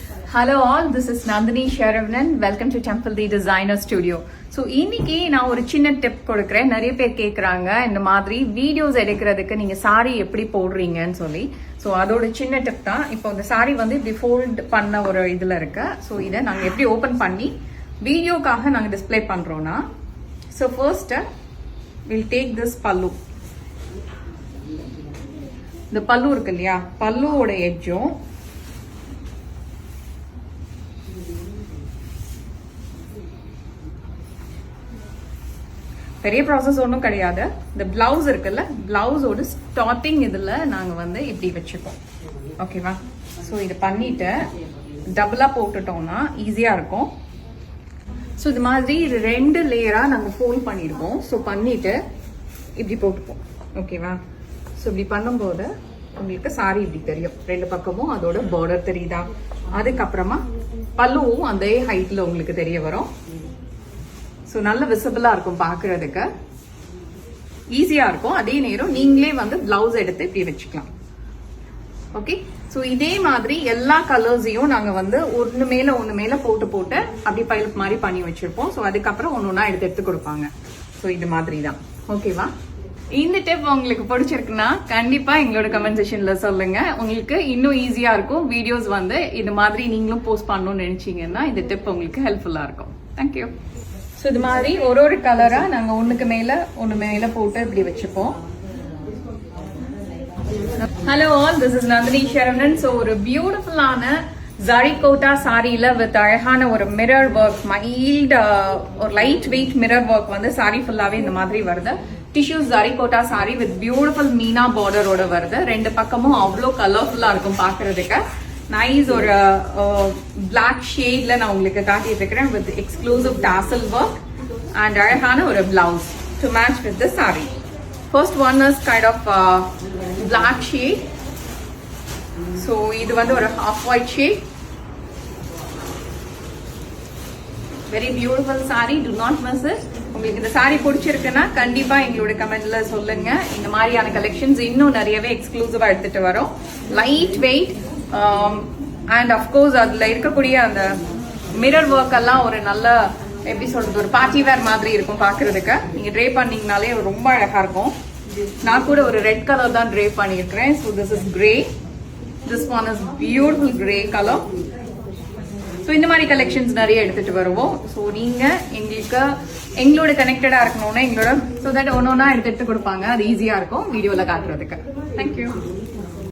Hello all, this is Nandini Sharavanan. Welcome to Temple the Designer Studio. So இன்னைக்கு நான் ஒரு சின்ன tip கொடுக்குறேன். நிறைய பேர் கேட்குறாங்க இந்த மாதிரி வீடியோஸ் எடுக்கிறதுக்கு நீங்கள் சாரி எப்படி போடுறீங்கன்னு சொல்லி. ஸோ அதோட சின்ன டிப் தான். இப்போ இந்த சாரி வந்து இப்படி ஃபோல்ட் பண்ண ஒரு இதில் இருக்கு. ஸோ இதை நாங்கள் எப்படி ஓப்பன் பண்ணி வீடியோக்காக நாங்கள் டிஸ்பிளே பண்ணுறோன்னா, so first will take this பல்லு. இந்த பல்லு இருக்கு இல்லையா, பல்லுவோட எட்ஜும் பெரிய ப்ராசஸ் ஒன்றும் கிடையாது. இந்த பிளவுஸ் இருக்குல்ல, பிளவுஸோட ஸ்டார்டிங் இதில் நாங்கள் வந்து இப்படி வச்சுப்போம். ஓகேவா? ஸோ இது பண்ணிட்டு டபுளாக போட்டுட்டோம்னா ஈஸியாக இருக்கும். ஸோ இது மாதிரி 2 லேயராக நாங்கள் ஃபோல்ட் பண்ணிடுவோம். ஸோ பண்ணிட்டு இப்படி போட்டுப்போம். ஓகேவா? ஸோ இப்படி பண்ணும்போது உங்களுக்கு சாரி இப்படி தெரியும், 2 பக்கமும் அதோட பார்டர் தெரியுதா. அதுக்கப்புறமா பல்லுவும் அதே ஹைட்ல உங்களுக்கு தெரிய வரும். ஸோ நல்ல விசிபிளா இருக்கும், பார்க்கறதுக்கு ஈஸியா இருக்கும். அதே நேரம் நீங்களே வந்து பிளவுஸ் எடுத்து இப்படி வச்சுக்கலாம். ஓகே, ஸோ இதே மாதிரி எல்லா கலர்ஸையும் நாங்க வந்து ஒன்று மேல போட்டு அப்படி பைலப் மாதிரி பண்ணி வச்சிருப்போம். ஸோ அதுக்கப்புறம் ஒன்னொன்னா எடுத்து கொடுப்பாங்க. ஸோ இது மாதிரி தான். ஓகேவா? இந்த டிப் உங்களுக்கு பிடிச்சிருக்குன்னா கண்டிப்பா எங்களோட கமெண்ட் செக்ஷன்ல சொல்லுங்க. உங்களுக்கு இன்னும் ஈஸியா இருக்கும். வீடியோஸ் வந்து இது மாதிரி நீங்களும் போஸ்ட் பண்ணணும்னு நினைச்சீங்கன்னா இந்த டிப் உங்களுக்கு ஹெல்ப்ஃபுல்லா இருக்கும். தேங்க்யூ. ஸோ இது மாதிரி ஒரு கலரா நாங்க ஒண்ணு மேல போட்டு இப்படி வச்சுப்போம். Hello all, this is Nandini Saravanan. So ஒரு பியூட்டிஃபுல்லான ஜரிகோட்டா சாரியில வித் அழகான ஒரு மிரர் ஒர்க், மைல்டு ஒரு லைட் வெயிட் மிரர் ஒர்க் வந்து சாரி ஃபுல்லாவே இந்த மாதிரி வருது. டிஷ்யூ ஜரிகோட்டா சாரி வித் பியூட்டிஃபுல் மீனா பார்டரோட வருது. 2 பக்கமும் அவ்வளோ கலர்ஃபுல்லா இருக்கும் பார்க்கறதுக்கு. நைஸ் ஒரு பிளாக் ஷேட்ல நான் உங்களுக்கு காட்டிட்டு இருக்கிறேன் with exclusive tassel work and அழகான ஒரு blouse to match with the sari. First one is kind of black shade. So இது வந்து ஒரு half white shade. Very beautiful sari, do not miss it. உங்களுக்கு இந்த சாரி பிடிச்சிருக்குன்னா கண்டிப்பா எங்களோட கமெண்ட்ல சொல்லுங்க. இந்த மாதிரியான கலெக்ஷன்ஸ் இன்னும் நிறையவே எக்ஸ்க்ளூசிவா எடுத்துட்டு வரோம். லைட் வெயிட் அண்ட் அஃப்கோர்ஸ் அதுல இருக்கக்கூடிய அந்த மிரர் ஒர்க் எல்லாம் ஒரு நல்ல, எப்படி சொல்றது, ஒரு பார்ட்டி வேர் மாதிரி இருக்கும் பார்க்கறதுக்கு. நீங்க ட்ரே பண்ணீங்கனாலே ரொம்ப அழகா இருக்கும். நான் கூட ஒரு ரெட் கலர் தான் ட்ரே பண்ணியிருக்கிறேன். So this is grey. This one is beautiful grey colour. So இந்த மாதிரி கலெக்ஷன்ஸ் நிறைய எடுத்துட்டு வருவோம். ஸோ நீங்க எங்களோட கனெக்டடா இருக்கணும்னா எங்களோட, ஸோ தட் ஒன்னொன்னா எடுத்து கொடுப்பாங்க. அது ஈஸியா இருக்கும் வீடியோல காட்டுறதுக்கு. தேங்க்யூ.